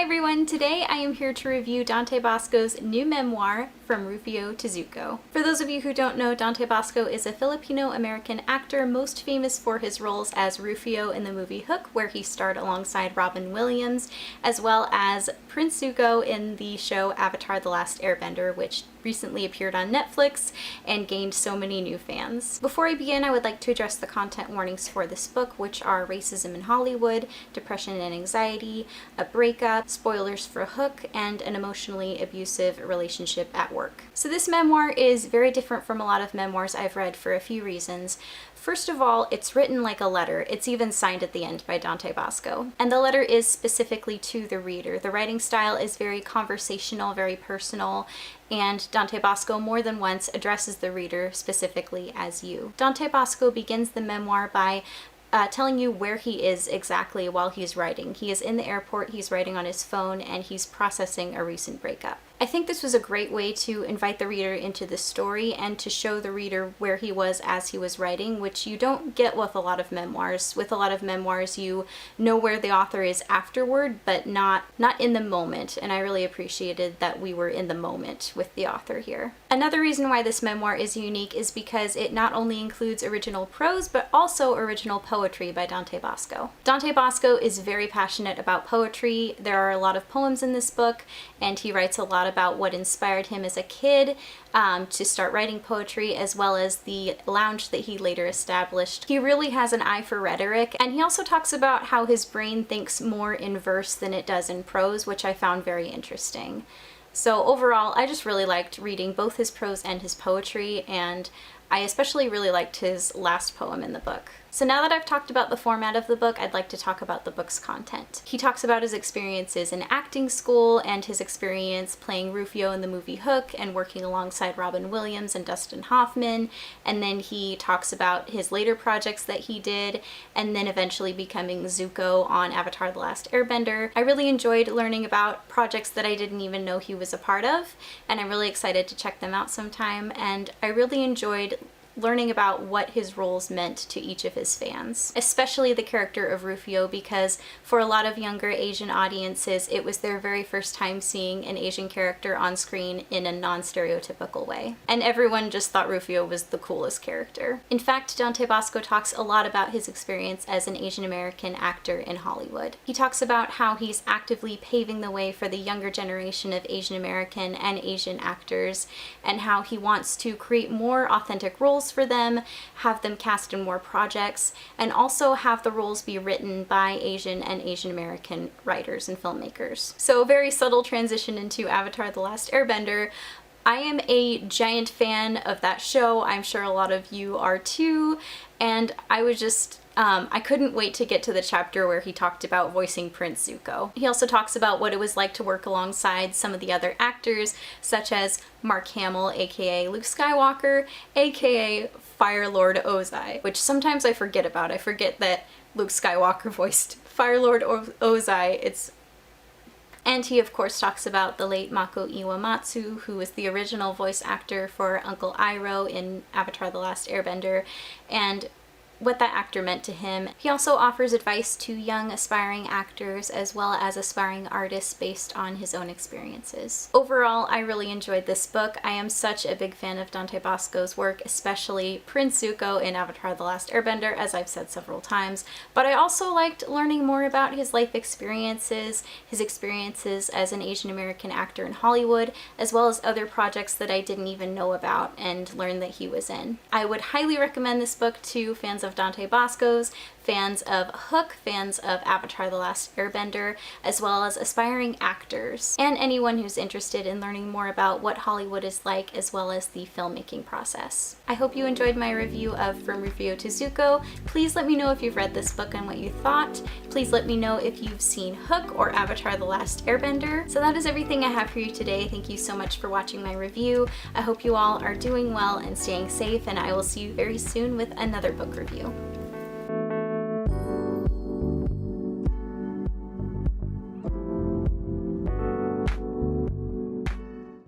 everyone! Today I am here to review Dante Basco's new memoir, From Rufio to Zuko. For those of you who don't know, Dante Basco is a Filipino-American actor most famous for his roles as Rufio in the movie Hook, where he starred alongside Robin Williams, as well as Prince Zuko in the show Avatar: The Last Airbender, which recently appeared on Netflix and gained so many new fans. Before I begin, I would like to address the content warnings for this book, which are racism in Hollywood, depression and anxiety, a breakup, spoilers for Hook, and an emotionally abusive relationship at work. So this memoir is very different from a lot of memoirs I've read for a few reasons. First of all, it's written like a letter. It's even signed at the end by Dante Basco. And the letter is specifically to the reader. The writing style is very conversational, very personal, and Dante Basco more than once addresses the reader specifically as you. Dante Basco begins the memoir by telling you where he is exactly while he's writing. He is in the airport, he's writing on his phone, and he's processing a recent breakup. I think this was a great way to invite the reader into the story and to show the reader where he was as he was writing, which you don't get with a lot of memoirs. With a lot of memoirs, you know where the author is afterward, but not in the moment, and I really appreciated that we were in the moment with the author here. Another reason why this memoir is unique is because it not only includes original prose, but also original poetry by Dante Basco. Dante Basco is very passionate about poetry. There are a lot of poems in this book, and he writes a lot about what inspired him as a kid to start writing poetry, as well as the lounge that he later established. He really has an eye for rhetoric, and he also talks about how his brain thinks more in verse than it does in prose, which I found very interesting. So overall, I just really liked reading both his prose and his poetry, and I especially really liked his last poem in the book. So now that I've talked about the format of the book, I'd like to talk about the book's content. He talks about his experiences in acting school and his experience playing Rufio in the movie Hook and working alongside Robin Williams and Dustin Hoffman, and then he talks about his later projects that he did, and then eventually becoming Zuko on Avatar: The Last Airbender. I really enjoyed learning about projects that I didn't even know he was a part of, and I'm really excited to check them out sometime, and I really enjoyed learning about what his roles meant to each of his fans, especially the character of Rufio, because for a lot of younger Asian audiences, it was their very first time seeing an Asian character on screen in a non-stereotypical way. And everyone just thought Rufio was the coolest character. In fact, Dante Basco talks a lot about his experience as an Asian American actor in Hollywood. He talks about how he's actively paving the way for the younger generation of Asian American and Asian actors, and how he wants to create more authentic roles for them, have them cast in more projects, and also have the roles be written by Asian and Asian American writers and filmmakers. So a very subtle transition into Avatar: The Last Airbender. I am a giant fan of that show. I'm sure a lot of you are too, and I was just I couldn't wait to get to the chapter where he talked about voicing Prince Zuko. He also talks about what it was like to work alongside some of the other actors, such as Mark Hamill, aka Luke Skywalker, aka Fire Lord Ozai, which sometimes I forget about. I forget that Luke Skywalker voiced Fire Lord Ozai. And he of course talks about the late Mako Iwamatsu, who was the original voice actor for Uncle Iroh in Avatar: The Last Airbender, and what that actor meant to him. He also offers advice to young aspiring actors as well as aspiring artists based on his own experiences. Overall, I really enjoyed this book. I am such a big fan of Dante Basco's work, especially Prince Zuko in Avatar: The Last Airbender, as I've said several times, but I also liked learning more about his life experiences, his experiences as an Asian American actor in Hollywood, as well as other projects that I didn't even know about and learned that he was in. I would highly recommend this book to fans of Dante Basco's, fans of Hook, fans of Avatar: The Last Airbender, as well as aspiring actors, and anyone who's interested in learning more about what Hollywood is like as well as the filmmaking process. I hope you enjoyed my review of From Rufio to Zuko. Please let me know if you've read this book and what you thought. Please let me know if you've seen Hook or Avatar: The Last Airbender. So that is everything I have for you today. Thank you so much for watching my review. I hope you all are doing well and staying safe, and I will see you very soon with another book review.